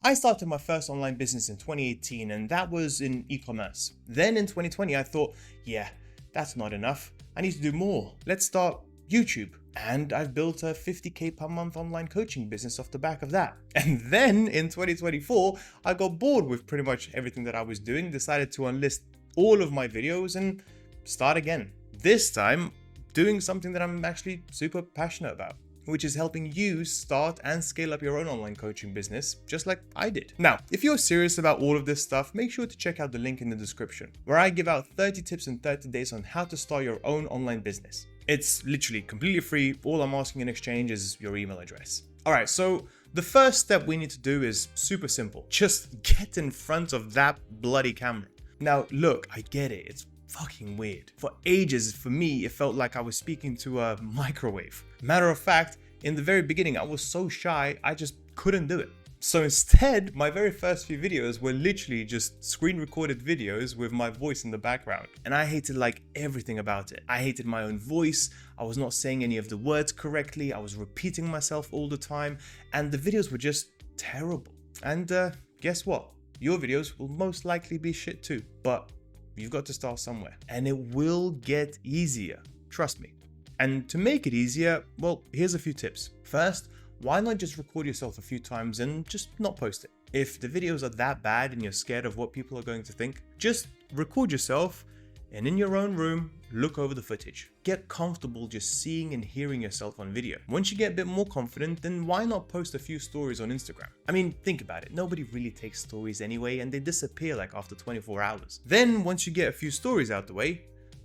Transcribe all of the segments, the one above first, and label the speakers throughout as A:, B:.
A: I started my first online business in 2018, and that was in e-commerce. Then in 2020, I thought, yeah, that's not enough. I need to do more. Let's start YouTube. And I've built a 50K per month online coaching business off the back of that. And then in 2024, I got bored with pretty much everything that I was doing, decided to unlist all of my videos and start again. This time, doing something that I'm actually super passionate about, which is helping you start and scale up your own online coaching business, just like I did. Now, if you're serious about all of this stuff, make sure to check out the link in the description, where I give out 30 tips in 30 days on how to start your own online business. It's literally completely free. All I'm asking in exchange is your email address. All right, so the first step we need to do is super simple. Just get in front of that bloody camera. Now, look, I get it. It's fucking weird. For ages, for me, it felt like I was speaking to a microwave. Matter of fact, in the very beginning, I was so shy, I just couldn't do it. So instead, my very first few videos were literally just screen recorded videos with my voice in the background. And I hated like everything about it. I hated my own voice. I was not saying any of the words correctly. I was repeating myself all the time. And the videos were just terrible. And guess what? Your videos will most likely be shit too. But you've got to start somewhere. And it will get easier. Trust me. And to make it easier, well, here's a few tips. First, why not just record yourself a few times and just not post it? If the videos are that bad and you're scared of what people are going to think, just record yourself and in your own room, look over the footage. Get comfortable just seeing and hearing yourself on video. Once you get a bit more confident, then why not post a few stories on Instagram? I mean, think about it. Nobody really takes stories anyway, and they disappear like after 24 hours. Then once you get a few stories out the way,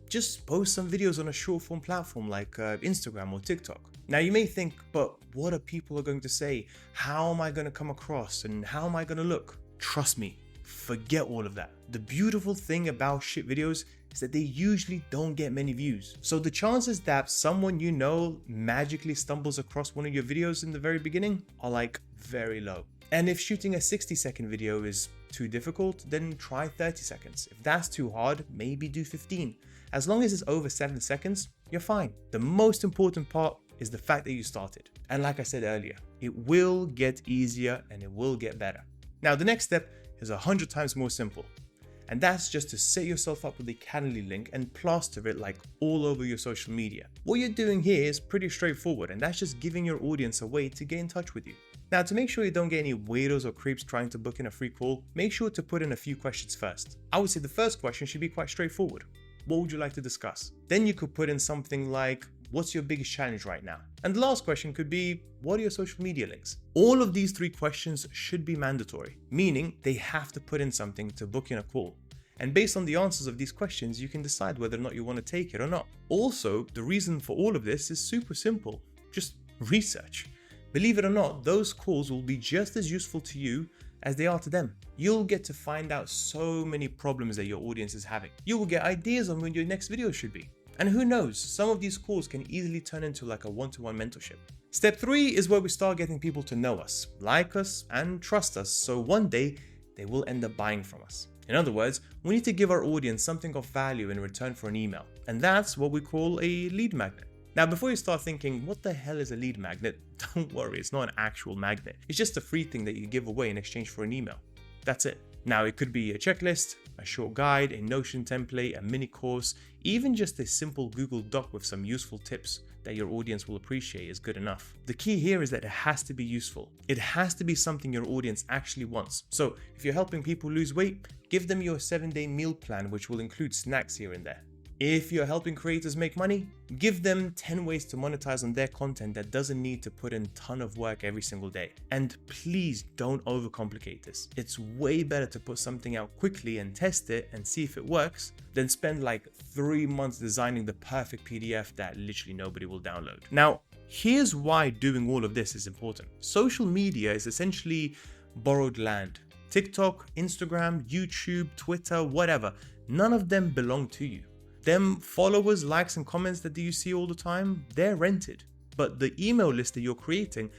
A: just post some videos on a short form platform like Instagram or TikTok. Now you may think, but what are people going to say? How am I going to come across and how am I going to look? Trust me, forget all of that. The beautiful thing about shit videos is that they usually don't get many views. So the chances that someone you know magically stumbles across one of your videos in the very beginning are like very low. And if shooting a 60-second video is too difficult, then try 30 seconds. If that's too hard, maybe do 15. As long as it's over 7 seconds, you're fine. The most important part is the fact that you started. And like I said earlier, it will get easier and it will get better. Now, the next step is 100 times more simple. And that's just to set yourself up with a Calendly link and plaster it like all over your social media. What you're doing here is pretty straightforward, and that's just giving your audience a way to get in touch with you. Now, to make sure you don't get any weirdos or creeps trying to book in a free call, make sure to put in a few questions first. I would say the first question should be quite straightforward. What would you like to discuss? Then you could put in something like, what's your biggest challenge right now? And the last question could be, what are your social media links? All of these 3 questions should be mandatory, meaning they have to put in something to book in a call. And based on the answers of these questions, you can decide whether or not you want to take it or not. Also, the reason for all of this is super simple. Just research. Believe it or not, those calls will be just as useful to you as they are to them. You'll get to find out so many problems that your audience is having. You will get ideas on when your next video should be. And who knows, some of these calls can easily turn into like a one-to-one mentorship. Step 3 is where we start getting people to know us, like us, and trust us, so one day they will end up buying from us. In other words, we need to give our audience something of value in return for an email. And that's what we call a lead magnet. Now, before you start thinking, what the hell is a lead magnet? Don't worry, it's not an actual magnet. It's just a free thing that you give away in exchange for an email. That's it. Now, it could be a checklist, a short guide, a Notion template, a mini course, even just a simple Google Doc with some useful tips that your audience will appreciate is good enough. The key here is that it has to be useful. It has to be something your audience actually wants. So if you're helping people lose weight, give them your 7-day meal plan, which will include snacks here and there. If you're helping creators make money, give them 10 ways to monetize on their content that doesn't need to put in a ton of work every single day. And please don't overcomplicate this. It's way better to put something out quickly and test it and see if it works than spend like 3 months designing the perfect PDF that literally nobody will download. Now, here's why doing all of this is important. Social media is essentially borrowed land. TikTok, Instagram, YouTube, Twitter, whatever, none of them belong to you. Them followers, likes, and comments that you see all the time, they're rented. But the email list that you're creating,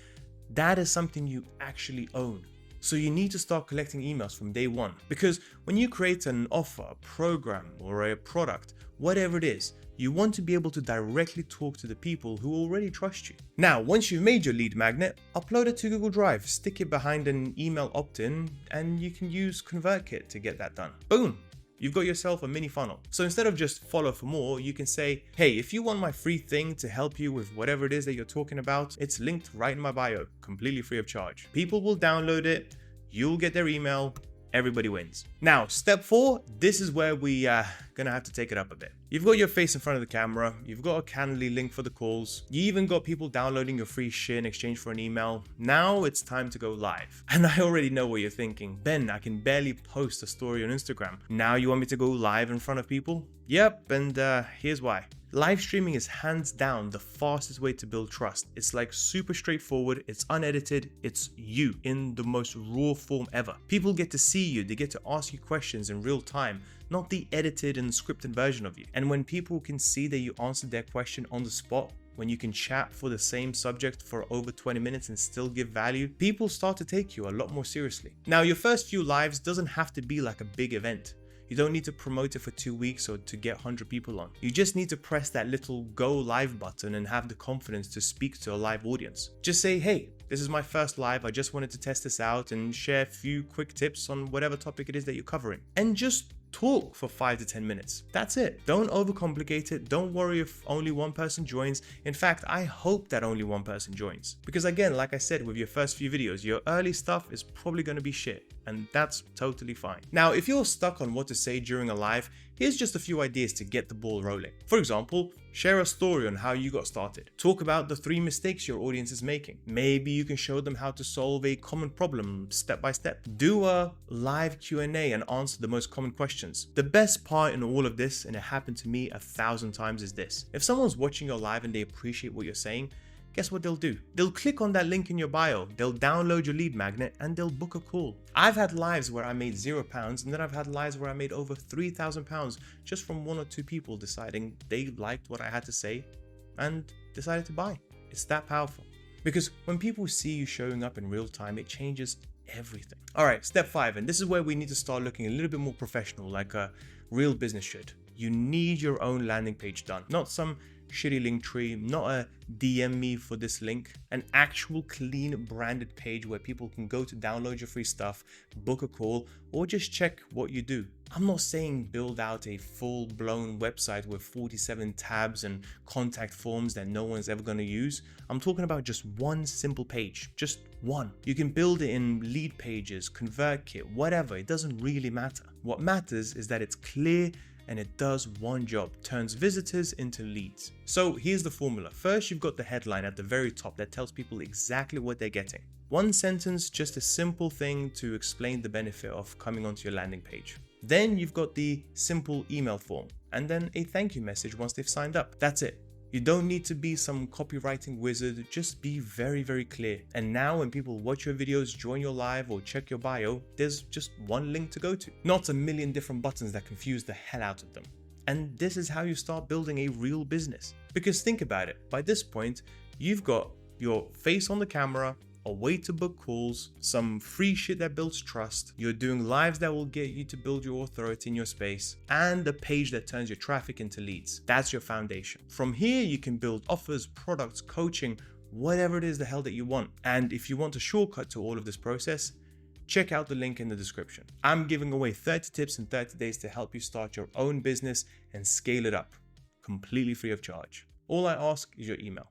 A: that is something you actually own. So you need to start collecting emails from day one, because when you create an offer, a program, or a product, whatever it is, you want to be able to directly talk to the people who already trust you. Now, once you've made your lead magnet, upload it to Google Drive, stick it behind an email opt-in, and you can use ConvertKit to get that done. Boom! You've got yourself a mini funnel. So instead of just follow for more, you can say, hey, if you want my free thing to help you with whatever it is that you're talking about, it's linked right in my bio, completely free of charge. People will download it, you'll get their email, everybody wins. Now, step 4, this is where we gonna have to take it up a bit. You've got your face in front of the camera, you've got a Calendly link for the calls, you even got people downloading your free shit in exchange for an email. Now it's time to go live. And I already know what you're thinking. Ben, I can barely post a story on Instagram. Now you want me to go live in front of people? Yep, and here's why. Live streaming is hands down the fastest way to build trust. It's like super straightforward, it's unedited, it's you in the most raw form ever. People get to see you, they get to ask you questions in real time, not the edited and scripted version of you. And when people can see that you answered their question on the spot, when you can chat for the same subject for over 20 minutes and still give value, people start to take you a lot more seriously. Now, your first few lives doesn't have to be like a big event. You don't need to promote it for 2 weeks or to get 100 people on. You just need to press that little go live button and have the confidence to speak to a live audience. Just say, hey, this is my first live. I just wanted to test this out and share a few quick tips on whatever topic it is that you're covering. And just talk for 5 to 10 minutes. That's it. Don't overcomplicate it. Don't worry if only one person joins. In fact, I hope that only one person joins. Because again, like I said, with your first few videos, your early stuff is probably going to be shit. And that's totally fine. Now, if you're stuck on what to say during a live, here's just a few ideas to get the ball rolling. For example, share a story on how you got started. Talk about the 3 mistakes your audience is making. Maybe you can show them how to solve a common problem step by step. Do a live Q&A and answer the most common questions. The best part in all of this, and it happened to me 1,000 times, is this. If someone's watching your live and they appreciate what you're saying, guess what they'll do? They'll click on that link in your bio, they'll download your lead magnet, and they'll book a call. I've had lives where I made £0, and then I've had lives where I made over £3,000 just from 1 or 2 people deciding they liked what I had to say and decided to buy. It's that powerful. Because when people see you showing up in real time, it changes everything. All right, step 5, and this is where we need to start looking a little bit more professional, like a real business should. You need your own landing page done, not some shitty link tree, not a DM me for this link, an actual clean branded page where people can go to download your free stuff, book a call, or just check what you do. I'm not saying build out a full-blown website with 47 tabs and contact forms that no one's ever going to use. I'm talking about just one simple page, just one. You can build it in lead pages, ConvertKit, whatever, it doesn't really matter. What matters is that it's clear and it does one job, turns visitors into leads. So here's the formula. First, you've got the headline at the very top that tells people exactly what they're getting. One sentence, just a simple thing to explain the benefit of coming onto your landing page. Then you've got the simple email form, and then a thank you message once they've signed up. That's it. You don't need to be some copywriting wizard, just be very, very clear. And now when people watch your videos, join your live, or check your bio, there's just one link to go to, not a million different buttons that confuse the hell out of them. And this is how you start building a real business. Because think about it, by this point, you've got your face on the camera, a way to book calls, some free shit that builds trust, you're doing lives that will get you to build your authority in your space, and a page that turns your traffic into leads. That's your foundation. From here, you can build offers, products, coaching, whatever it is the hell that you want. And if you want a shortcut to all of this process, check out the link in the description. I'm giving away 30 tips in 30 days to help you start your own business and scale it up, completely free of charge. All I ask is your email.